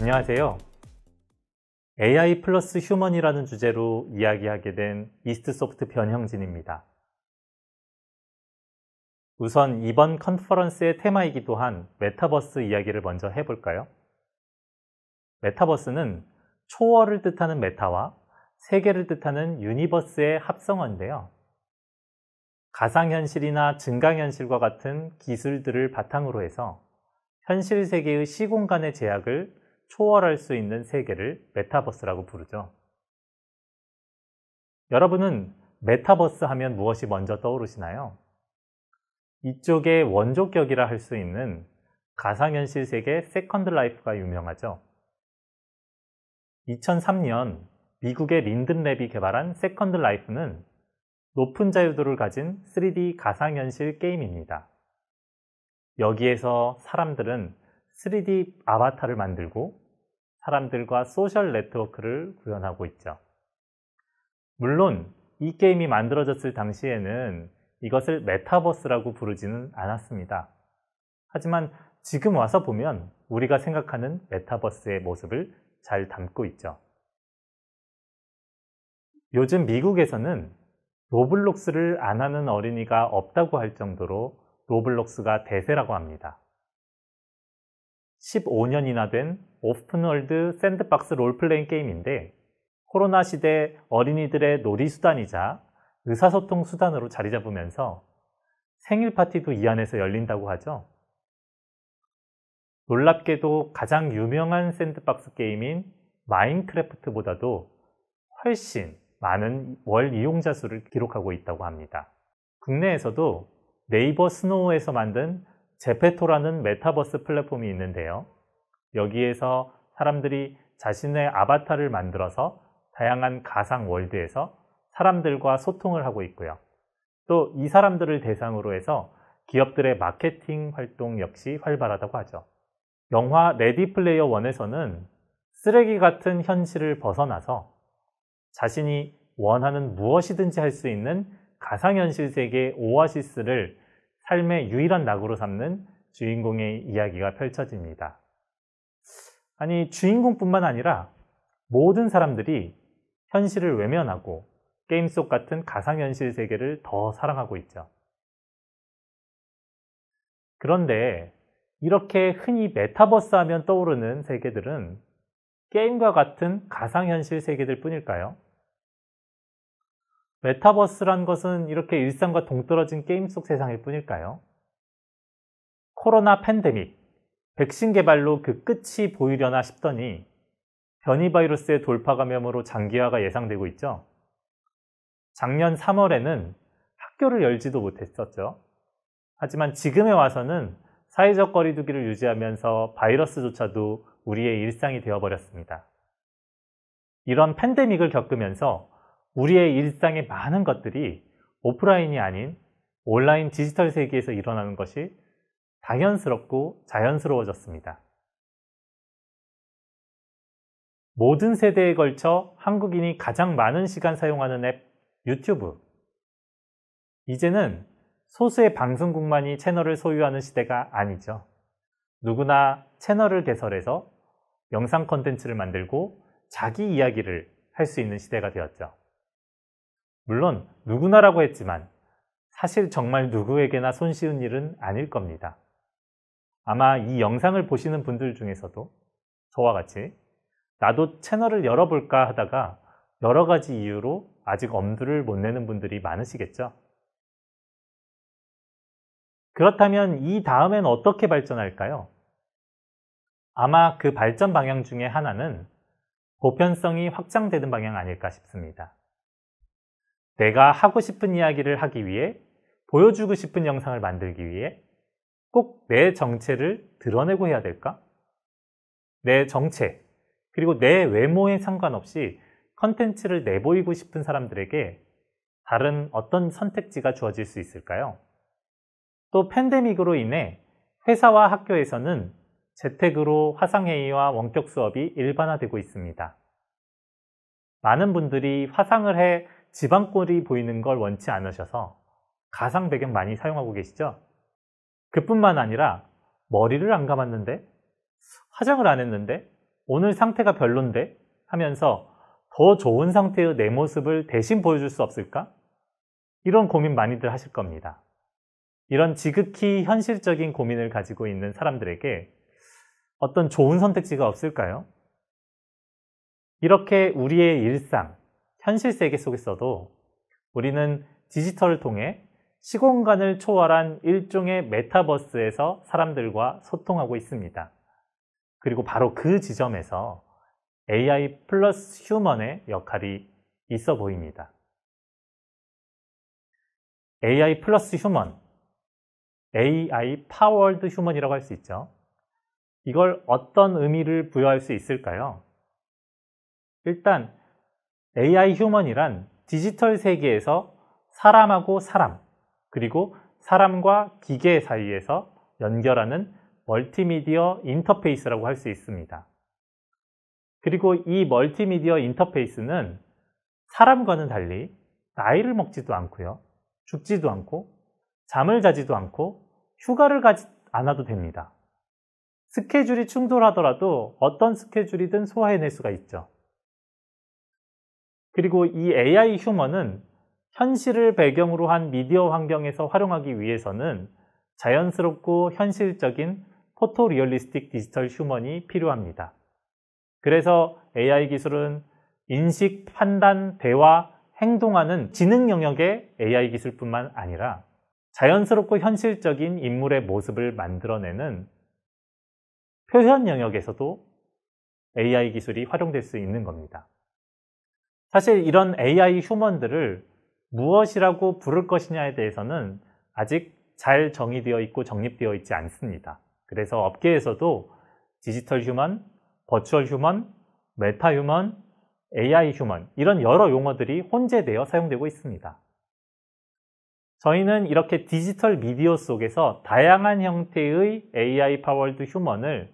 안녕하세요. AI 플러스 휴먼이라는 주제로 이야기하게 된 이스트소프트 변형진입니다. 우선 이번 컨퍼런스의 테마이기도 한 메타버스 이야기를 먼저 해볼까요? 메타버스는 초월을 뜻하는 메타와 세계를 뜻하는 유니버스의 합성어인데요. 가상현실이나 증강현실과 같은 기술들을 바탕으로 해서 현실 세계의 시공간의 제약을 초월할 수 있는 세계를 메타버스라고 부르죠. 여러분은 메타버스 하면 무엇이 먼저 떠오르시나요? 이쪽의 원조격이라 할 수 있는 가상현실 세계 세컨드 라이프가 유명하죠. 2003년 미국의 린든랩이 개발한 세컨드 라이프는 높은 자유도를 가진 3D 가상현실 게임입니다. 여기에서 사람들은 3D 아바타를 만들고 사람들과 소셜 네트워크를 구현하고 있죠. 물론 이 게임이 만들어졌을 당시에는 이것을 메타버스라고 부르지는 않았습니다. 하지만 지금 와서 보면 우리가 생각하는 메타버스의 모습을 잘 담고 있죠. 요즘 미국에서는 로블록스를 안 하는 어린이가 없다고 할 정도로 로블록스가 대세라고 합니다. 15년이나 된 오픈월드 샌드박스 롤플레잉 게임인데 코로나 시대 어린이들의 놀이수단이자 의사소통 수단으로 자리 잡으면서 생일 파티도 이 안에서 열린다고 하죠. 놀랍게도 가장 유명한 샌드박스 게임인 마인크래프트보다도 훨씬 많은 월 이용자 수를 기록하고 있다고 합니다. 국내에서도 네이버 스노우에서 만든 제페토라는 메타버스 플랫폼이 있는데요. 여기에서 사람들이 자신의 아바타를 만들어서 다양한 가상 월드에서 사람들과 소통을 하고 있고요. 또 이 사람들을 대상으로 해서 기업들의 마케팅 활동 역시 활발하다고 하죠. 영화 레디 플레이어 1에서는 쓰레기 같은 현실을 벗어나서 자신이 원하는 무엇이든지 할 수 있는 가상현실 세계의 오아시스를 삶의 유일한 낙으로 삼는 주인공의 이야기가 펼쳐집니다. 아니, 주인공뿐만 아니라 모든 사람들이 현실을 외면하고 게임 속 같은 가상현실 세계를 더 사랑하고 있죠. 그런데 이렇게 흔히 메타버스 하면 떠오르는 세계들은 게임과 같은 가상현실 세계들 뿐일까요? 메타버스란 것은 이렇게 일상과 동떨어진 게임 속 세상일 뿐일까요? 코로나 팬데믹, 백신 개발로 그 끝이 보이려나 싶더니 변이 바이러스의 돌파 감염으로 장기화가 예상되고 있죠. 작년 3월에는 학교를 열지도 못했었죠. 하지만 지금에 와서는 사회적 거리두기를 유지하면서 바이러스조차도 우리의 일상이 되어버렸습니다. 이런 팬데믹을 겪으면서 우리의 일상의 많은 것들이 오프라인이 아닌 온라인 디지털 세계에서 일어나는 것이 당연스럽고 자연스러워졌습니다. 모든 세대에 걸쳐 한국인이 가장 많은 시간 사용하는 앱 유튜브. 이제는 소수의 방송국만이 채널을 소유하는 시대가 아니죠. 누구나 채널을 개설해서 영상 콘텐츠를 만들고 자기 이야기를 할 수 있는 시대가 되었죠. 물론 누구나라고 했지만 사실 정말 누구에게나 손쉬운 일은 아닐 겁니다. 아마 이 영상을 보시는 분들 중에서도 저와 같이 나도 채널을 열어볼까 하다가 여러 가지 이유로 아직 엄두를 못 내는 분들이 많으시겠죠. 그렇다면 이 다음엔 어떻게 발전할까요? 아마 그 발전 방향 중에 하나는 보편성이 확장되는 방향 아닐까 싶습니다. 내가 하고 싶은 이야기를 하기 위해, 보여주고 싶은 영상을 만들기 위해 꼭 내 정체를 드러내고 해야 될까? 내 정체, 그리고 내 외모에 상관없이 컨텐츠를 내보이고 싶은 사람들에게 다른 어떤 선택지가 주어질 수 있을까요? 또 팬데믹으로 인해 회사와 학교에서는 재택으로 화상회의와 원격 수업이 일반화되고 있습니다. 많은 분들이 화상을 해 지방골이 보이는 걸 원치 않으셔서 가상 배경 많이 사용하고 계시죠? 그뿐만 아니라 머리를 안 감았는데? 화장을 안 했는데? 오늘 상태가 별론데 하면서 더 좋은 상태의 내 모습을 대신 보여줄 수 없을까? 이런 고민 많이들 하실 겁니다. 이런 지극히 현실적인 고민을 가지고 있는 사람들에게 어떤 좋은 선택지가 없을까요? 이렇게 우리의 일상, 현실 세계 속에서도 우리는 디지털을 통해 시공간을 초월한 일종의 메타버스에서 사람들과 소통하고 있습니다. 그리고 바로 그 지점에서 AI 플러스 휴먼의 역할이 있어 보입니다. AI 플러스 휴먼, AI 파워드 휴먼이라고 할 수 있죠. 이걸 어떤 의미를 부여할 수 있을까요? 일단 AI 휴먼이란 디지털 세계에서 사람하고 사람, 그리고 사람과 기계 사이에서 연결하는 멀티미디어 인터페이스라고 할 수 있습니다. 그리고 이 멀티미디어 인터페이스는 사람과는 달리 나이를 먹지도 않고요, 죽지도 않고, 잠을 자지도 않고, 휴가를 가지 않아도 됩니다. 스케줄이 충돌하더라도 어떤 스케줄이든 소화해낼 수가 있죠. 그리고 이 AI 휴먼은 현실을 배경으로 한 미디어 환경에서 활용하기 위해서는 자연스럽고 현실적인 포토리얼리스틱 디지털 휴먼이 필요합니다. 그래서 AI 기술은 인식, 판단, 대화, 행동하는 지능 영역의 AI 기술뿐만 아니라 자연스럽고 현실적인 인물의 모습을 만들어내는 표현 영역에서도 AI 기술이 활용될 수 있는 겁니다. 사실 이런 AI 휴먼들을 무엇이라고 부를 것이냐에 대해서는 아직 잘 정의되어 있고 정립되어 있지 않습니다. 그래서 업계에서도 디지털 휴먼, 버추얼 휴먼, 메타 휴먼, AI 휴먼 이런 여러 용어들이 혼재되어 사용되고 있습니다. 저희는 이렇게 디지털 미디어 속에서 다양한 형태의 AI 파워드 휴먼을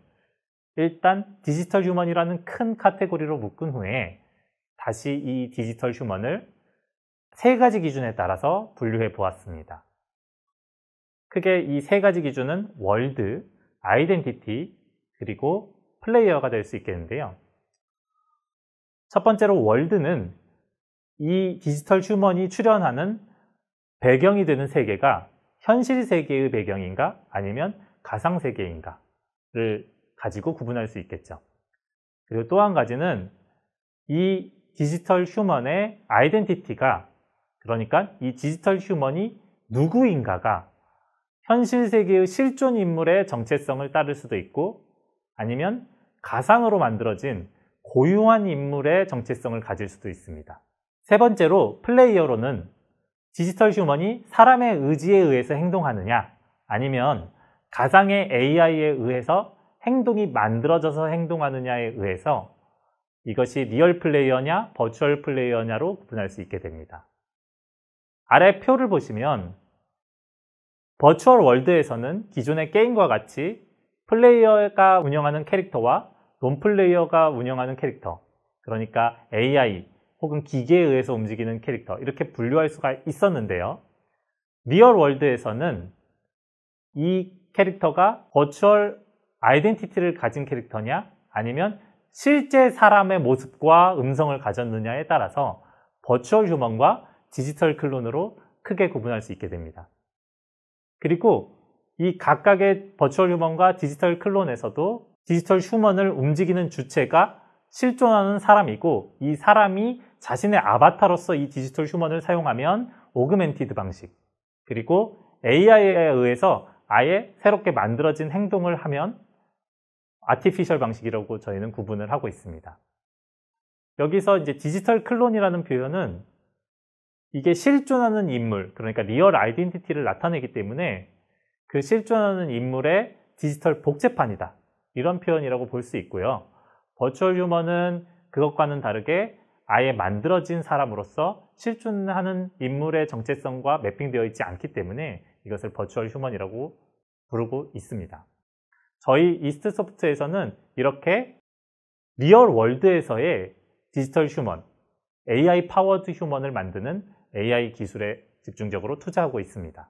일단 디지털 휴먼이라는 큰 카테고리로 묶은 후에 다시 이 디지털 휴먼을 세 가지 기준에 따라서 분류해 보았습니다. 크게 이 세 가지 기준은 월드, 아이덴티티, 그리고 플레이어가 될 수 있겠는데요. 첫 번째로 월드는 이 디지털 휴먼이 출연하는 배경이 되는 세계가 현실 세계의 배경인가 아니면 가상 세계인가를 가지고 구분할 수 있겠죠. 그리고 또 한 가지는 이 디지털 휴먼의 아이덴티티가, 그러니까 이 디지털 휴먼이 누구인가가 현실 세계의 실존 인물의 정체성을 따를 수도 있고 아니면 가상으로 만들어진 고유한 인물의 정체성을 가질 수도 있습니다. 세 번째로 플레이어로는 디지털 휴먼이 사람의 의지에 의해서 행동하느냐 아니면 가상의 AI에 의해서 행동이 만들어져서 행동하느냐에 의해서 이것이 리얼 플레이어냐 버추얼 플레이어냐로 구분할 수 있게 됩니다. 아래 표를 보시면 버추얼 월드에서는 기존의 게임과 같이 플레이어가 운영하는 캐릭터와 논플레이어가 운영하는 캐릭터, 그러니까 AI 혹은 기계에 의해서 움직이는 캐릭터 이렇게 분류할 수가 있었는데요. 리얼 월드에서는 이 캐릭터가 버추얼 아이덴티티를 가진 캐릭터냐 아니면 실제 사람의 모습과 음성을 가졌느냐에 따라서 버추얼 휴먼과 디지털 클론으로 크게 구분할 수 있게 됩니다. 그리고 이 각각의 버추얼 휴먼과 디지털 클론에서도 디지털 휴먼을 움직이는 주체가 실존하는 사람이고 이 사람이 자신의 아바타로서 이 디지털 휴먼을 사용하면 오그멘티드 방식, 그리고 AI에 의해서 아예 새롭게 만들어진 행동을 하면 아티피셜 방식이라고 저희는 구분을 하고 있습니다. 여기서 이제 디지털 클론이라는 표현은 이게 실존하는 인물, 그러니까 리얼 아이덴티티를 나타내기 때문에 그 실존하는 인물의 디지털 복제판이다, 이런 표현이라고 볼 수 있고요. 버추얼 휴먼은 그것과는 다르게 아예 만들어진 사람으로서 실존하는 인물의 정체성과 매핑되어 있지 않기 때문에 이것을 버추얼 휴먼이라고 부르고 있습니다. 저희 이스트소프트에서는 이렇게 리얼 월드에서의 디지털 휴먼, AI 파워드 휴먼을 만드는 AI 기술에 집중적으로 투자하고 있습니다.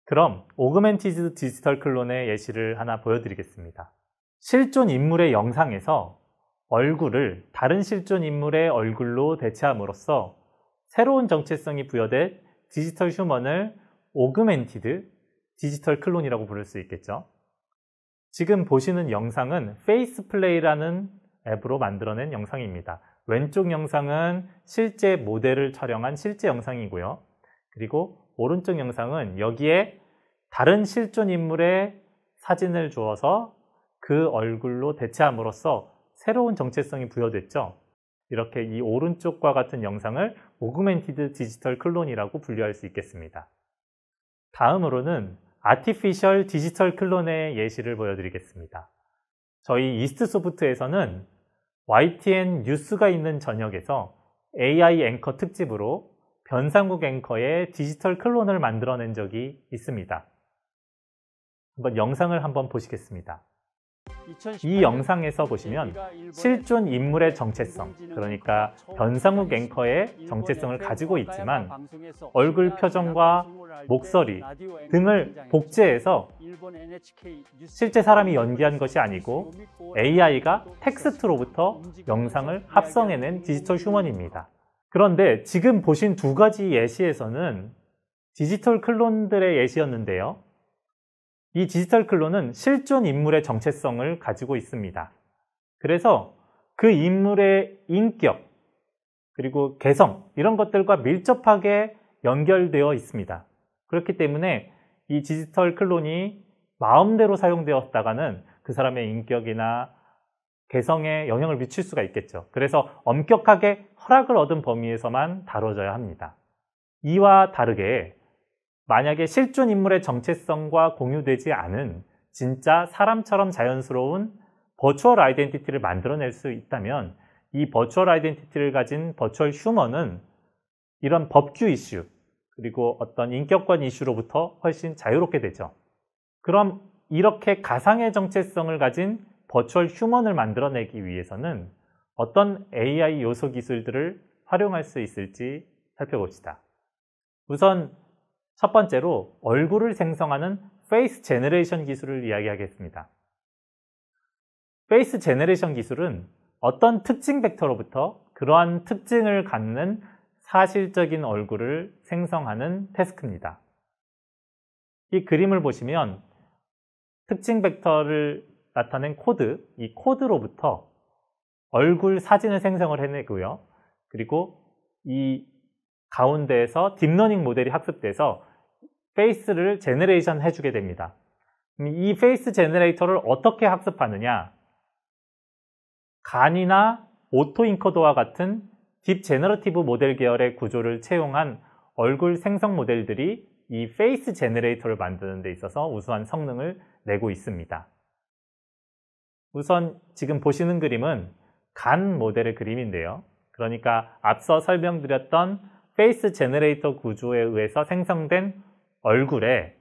그럼 오그멘티드 디지털 클론의 예시를 하나 보여드리겠습니다. 실존 인물의 영상에서 얼굴을 다른 실존 인물의 얼굴로 대체함으로써 새로운 정체성이 부여된 디지털 휴먼을 오그멘티드 디지털 클론이라고 부를 수 있겠죠. 지금 보시는 영상은 페이스플레이라는 앱으로 만들어낸 영상입니다. 왼쪽 영상은 실제 모델을 촬영한 실제 영상이고요. 그리고 오른쪽 영상은 여기에 다른 실존 인물의 사진을 주어서 그 얼굴로 대체함으로써 새로운 정체성이 부여됐죠. 이렇게 이 오른쪽과 같은 영상을 오그멘티드 디지털 클론이라고 분류할 수 있겠습니다. 다음으로는 아티피셜 디지털 클론의 예시를 보여드리겠습니다. 저희 이스트소프트에서는 YTN 뉴스가 있는 저녁에서 AI 앵커 특집으로 변상국 앵커의 디지털 클론을 만들어낸 적이 있습니다. 영상을 한번 보시겠습니다. 이 영상에서 보시면 실존 인물의 정체성, 그러니까 변상욱 앵커의 정체성을 가지고 있지만 얼굴 표정과 목소리 등을 복제해서 실제 사람이 연기한 것이 아니고 AI가 텍스트로부터 영상을 합성해낸 디지털 휴먼입니다. 그런데 지금 보신 두 가지 예시에서는 디지털 클론들의 예시였는데요. 이 디지털 클론은 실존 인물의 정체성을 가지고 있습니다. 그래서 그 인물의 인격, 그리고 개성 이런 것들과 밀접하게 연결되어 있습니다. 그렇기 때문에 이 디지털 클론이 마음대로 사용되었다가는 그 사람의 인격이나 개성에 영향을 미칠 수가 있겠죠. 그래서 엄격하게 허락을 얻은 범위에서만 다뤄져야 합니다. 이와 다르게 만약에 실존 인물의 정체성과 공유되지 않은 진짜 사람처럼 자연스러운 버추얼 아이덴티티를 만들어낼 수 있다면 이 버추얼 아이덴티티를 가진 버추얼 휴먼은 이런 법규 이슈 그리고 어떤 인격권 이슈로부터 훨씬 자유롭게 되죠. 그럼 이렇게 가상의 정체성을 가진 버추얼 휴먼을 만들어내기 위해서는 어떤 AI 요소 기술들을 활용할 수 있을지 살펴봅시다. 우선 첫 번째로 얼굴을 생성하는 페이스 제너레이션 기술을 이야기하겠습니다. 페이스 제너레이션 기술은 어떤 특징 벡터로부터 그러한 특징을 갖는 사실적인 얼굴을 생성하는 태스크입니다. 이 그림을 보시면 특징 벡터를 나타낸 코드, 이 코드로부터 얼굴 사진을 생성을 해내고요. 그리고 이 가운데에서 딥러닝 모델이 학습돼서 페이스를 제너레이션 해주게 됩니다. 이 페이스 제너레이터를 어떻게 학습하느냐? 간이나 오토 인코더와 같은 딥 제너러티브 모델 계열의 구조를 채용한 얼굴 생성 모델들이 이 페이스 제너레이터를 만드는 데 있어서 우수한 성능을 내고 있습니다. 우선 지금 보시는 그림은 간 모델의 그림인데요. 그러니까 앞서 설명드렸던 페이스 제너레이터 구조에 의해서 생성된 얼굴의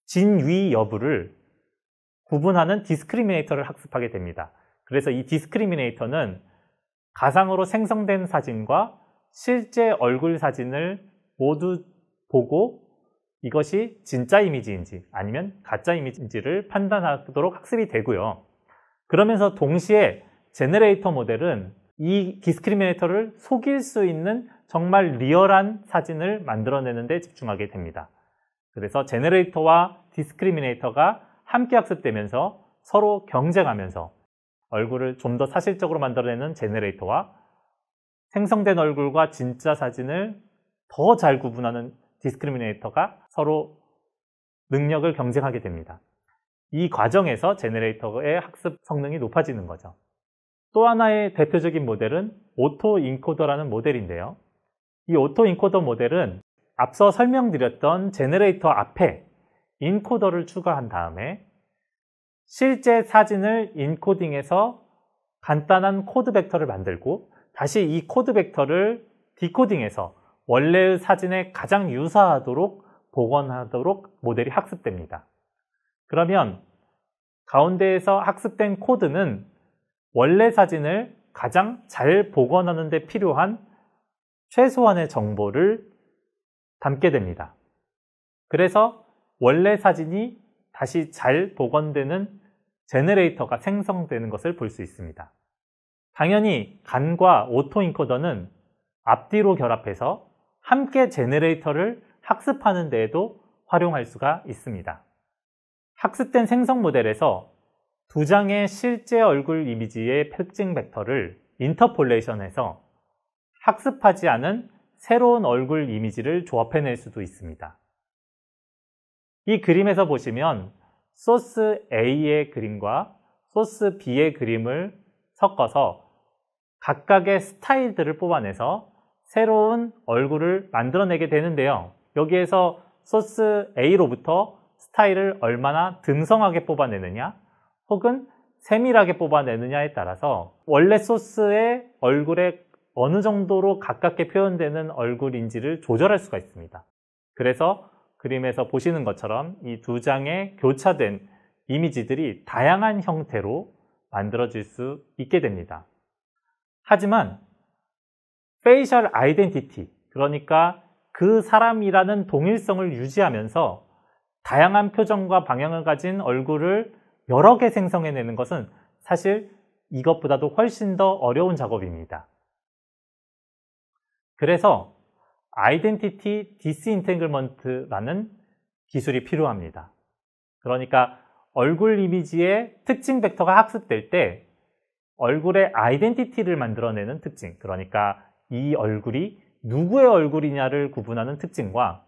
진위 여부를 구분하는 디스크리미네이터를 학습하게 됩니다. 그래서 이 디스크리미네이터는 가상으로 생성된 사진과 실제 얼굴 사진을 모두 보고 이것이 진짜 이미지인지 아니면 가짜 이미지인지를 판단하도록 학습이 되고요. 그러면서 동시에 제너레이터 모델은 이 디스크리미네이터를 속일 수 있는 정말 리얼한 사진을 만들어내는 데 집중하게 됩니다. 그래서 제너레이터와 디스크리미네이터가 함께 학습되면서 서로 경쟁하면서 얼굴을 좀 더 사실적으로 만들어내는 제너레이터와 생성된 얼굴과 진짜 사진을 더 잘 구분하는 디스크리미네이터가 서로 능력을 경쟁하게 됩니다. 이 과정에서 제너레이터의 학습 성능이 높아지는 거죠. 또 하나의 대표적인 모델은 오토 인코더라는 모델인데요. 이 오토 인코더 모델은 앞서 설명드렸던 제너레이터 앞에 인코더를 추가한 다음에 실제 사진을 인코딩해서 간단한 코드 벡터를 만들고 다시 이 코드 벡터를 디코딩해서 원래의 사진에 가장 유사하도록 복원하도록 모델이 학습됩니다. 그러면 가운데에서 학습된 코드는 원래 사진을 가장 잘 복원하는 데 필요한 최소한의 정보를 담게 됩니다. 그래서 원래 사진이 다시 잘 복원되는 제너레이터가 생성되는 것을 볼 수 있습니다. 당연히 간과 오토인코더는 앞뒤로 결합해서 함께 제너레이터를 학습하는 데에도 활용할 수가 있습니다. 학습된 생성 모델에서 두 장의 실제 얼굴 이미지의 특징 벡터를 인터폴레이션해서 학습하지 않은 새로운 얼굴 이미지를 조합해낼 수도 있습니다. 이 그림에서 보시면 소스 A의 그림과 소스 B의 그림을 섞어서 각각의 스타일들을 뽑아내서 새로운 얼굴을 만들어내게 되는데요. 여기에서 소스 A로부터 스타일을 얼마나 듬성하게 뽑아내느냐 혹은 세밀하게 뽑아내느냐에 따라서 원래 소스의 얼굴에 어느 정도로 가깝게 표현되는 얼굴인지를 조절할 수가 있습니다. 그래서 그림에서 보시는 것처럼 이 두 장의 교차된 이미지들이 다양한 형태로 만들어질 수 있게 됩니다. 하지만 페이셜 아이덴티티, 그러니까 그 사람이라는 동일성을 유지하면서 다양한 표정과 방향을 가진 얼굴을 여러 개 생성해내는 것은 사실 이것보다도 훨씬 더 어려운 작업입니다. 그래서 아이덴티티 디스인테글먼트라는 기술이 필요합니다. 그러니까 얼굴 이미지의 특징 벡터가 학습될 때 얼굴의 아이덴티티를 만들어내는 특징, 그러니까 이 얼굴이 누구의 얼굴이냐를 구분하는 특징과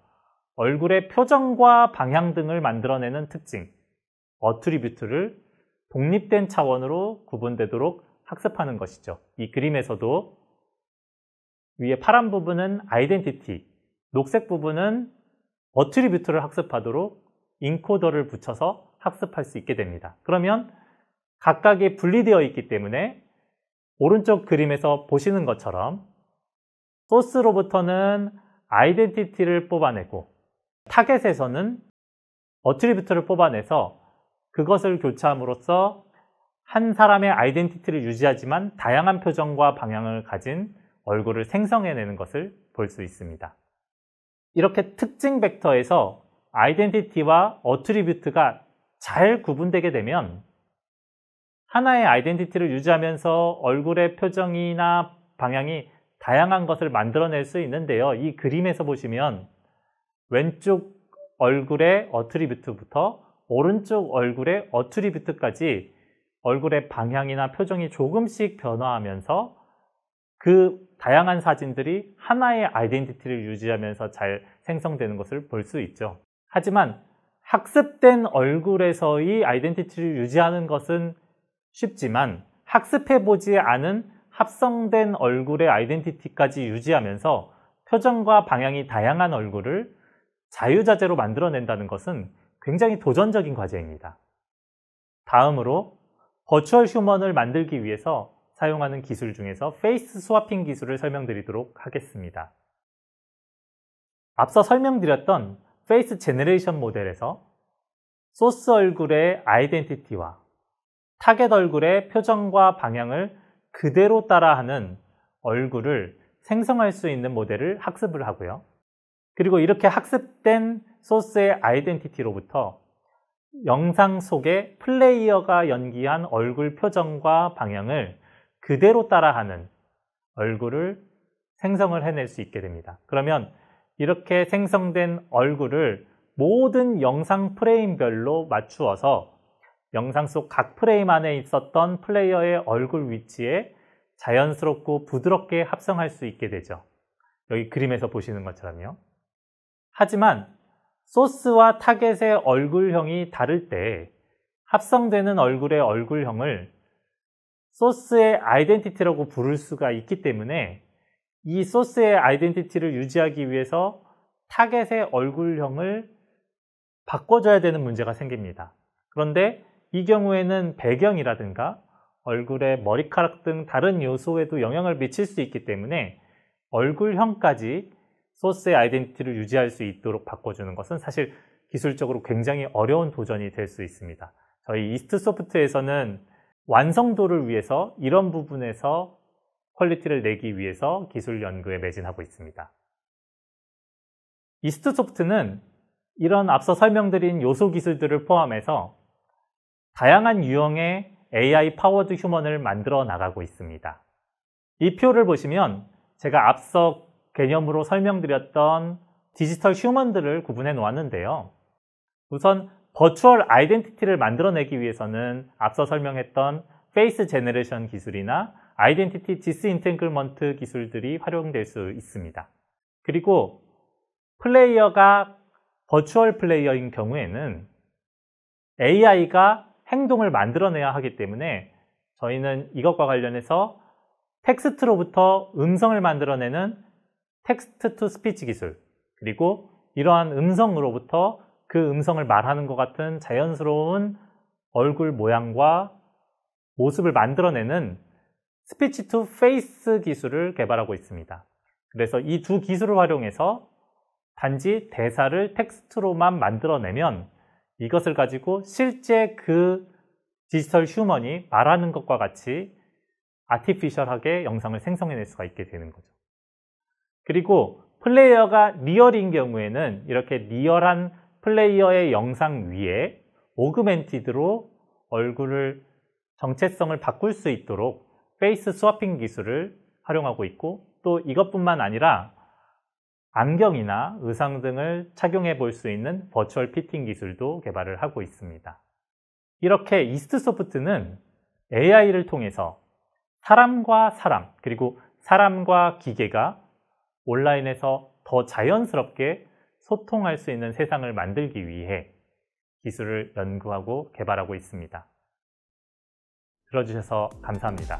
얼굴의 표정과 방향 등을 만들어내는 특징, 어트리뷰트를 독립된 차원으로 구분되도록 학습하는 것이죠. 이 그림에서도 위에 파란 부분은 아이덴티티, 녹색 부분은 어트리뷰트를 학습하도록 인코더를 붙여서 학습할 수 있게 됩니다. 그러면 각각이 분리되어 있기 때문에 오른쪽 그림에서 보시는 것처럼 소스로부터는 아이덴티티를 뽑아내고 타겟에서는 어트리뷰트를 뽑아내서 그것을 교차함으로써 한 사람의 아이덴티티를 유지하지만 다양한 표정과 방향을 가진 얼굴을 생성해내는 것을 볼 수 있습니다. 이렇게 특징 벡터에서 아이덴티티와 어트리뷰트가 잘 구분되게 되면 하나의 아이덴티티를 유지하면서 얼굴의 표정이나 방향이 다양한 것을 만들어낼 수 있는데요. 이 그림에서 보시면 왼쪽 얼굴의 어트리뷰트부터 오른쪽 얼굴의 어트리뷰트까지 얼굴의 방향이나 표정이 조금씩 변화하면서 그 다양한 사진들이 하나의 아이덴티티를 유지하면서 잘 생성되는 것을 볼 수 있죠. 하지만 학습된 얼굴에서의 아이덴티티를 유지하는 것은 쉽지만 학습해보지 않은 합성된 얼굴의 아이덴티티까지 유지하면서 표정과 방향이 다양한 얼굴을 자유자재로 만들어낸다는 것은 굉장히 도전적인 과제입니다. 다음으로 버추얼 휴먼을 만들기 위해서 사용하는 기술 중에서 페이스 스와핑 기술을 설명드리도록 하겠습니다. 앞서 설명드렸던 페이스 제너레이션 모델에서 소스 얼굴의 아이덴티티와 타겟 얼굴의 표정과 방향을 그대로 따라하는 얼굴을 생성할 수 있는 모델을 학습을 하고요. 그리고 이렇게 학습된 소스의 아이덴티티로부터 영상 속에 플레이어가 연기한 얼굴 표정과 방향을 그대로 따라하는 얼굴을 생성을 해낼 수 있게 됩니다. 그러면 이렇게 생성된 얼굴을 모든 영상 프레임별로 맞추어서 영상 속 각 프레임 안에 있었던 플레이어의 얼굴 위치에 자연스럽고 부드럽게 합성할 수 있게 되죠. 여기 그림에서 보시는 것처럼요. 하지만 소스와 타겟의 얼굴형이 다를 때 합성되는 얼굴의 얼굴형을 소스의 아이덴티티라고 부를 수가 있기 때문에 이 소스의 아이덴티티를 유지하기 위해서 타겟의 얼굴형을 바꿔줘야 되는 문제가 생깁니다. 그런데 이 경우에는 배경이라든가 얼굴의 머리카락 등 다른 요소에도 영향을 미칠 수 있기 때문에 얼굴형까지 소스의 아이덴티티를 유지할 수 있도록 바꿔주는 것은 사실 기술적으로 굉장히 어려운 도전이 될 수 있습니다. 저희 이스트소프트에서는 완성도를 위해서 이런 부분에서 퀄리티를 내기 위해서 기술 연구에 매진하고 있습니다. 이스트소프트는 이런 앞서 설명드린 요소 기술들을 포함해서 다양한 유형의 AI 파워드 휴먼을 만들어 나가고 있습니다. 이 표를 보시면 제가 앞서 개념으로 설명드렸던 디지털 휴먼들을 구분해 놓았는데요. 우선 버추얼 아이덴티티를 만들어내기 위해서는 앞서 설명했던 페이스 제너레이션 기술이나 아이덴티티 디스인탱글먼트 기술들이 활용될 수 있습니다. 그리고 플레이어가 버추얼 플레이어인 경우에는 AI가 행동을 만들어내야 하기 때문에 저희는 이것과 관련해서 텍스트로부터 음성을 만들어내는 텍스트 투 스피치 기술, 그리고 이러한 음성으로부터 그 음성을 말하는 것 같은 자연스러운 얼굴 모양과 모습을 만들어내는 스피치 투 페이스 기술을 개발하고 있습니다. 그래서 이 두 기술을 활용해서 단지 대사를 텍스트로만 만들어내면 이것을 가지고 실제 그 디지털 휴먼이 말하는 것과 같이 아티피셜하게 영상을 생성해낼 수가 있게 되는 거죠. 그리고 플레이어가 리얼인 경우에는 이렇게 리얼한 플레이어의 영상 위에 오그멘티드로 얼굴을 정체성을 바꿀 수 있도록 페이스 스와핑 기술을 활용하고 있고, 또 이것뿐만 아니라 안경이나 의상 등을 착용해 볼 수 있는 버추얼 피팅 기술도 개발을 하고 있습니다. 이렇게 이스트소프트는 AI를 통해서 사람과 사람, 그리고 사람과 기계가 온라인에서 더 자연스럽게 소통할 수 있는 세상을 만들기 위해 기술을 연구하고 개발하고 있습니다. 들어주셔서 감사합니다.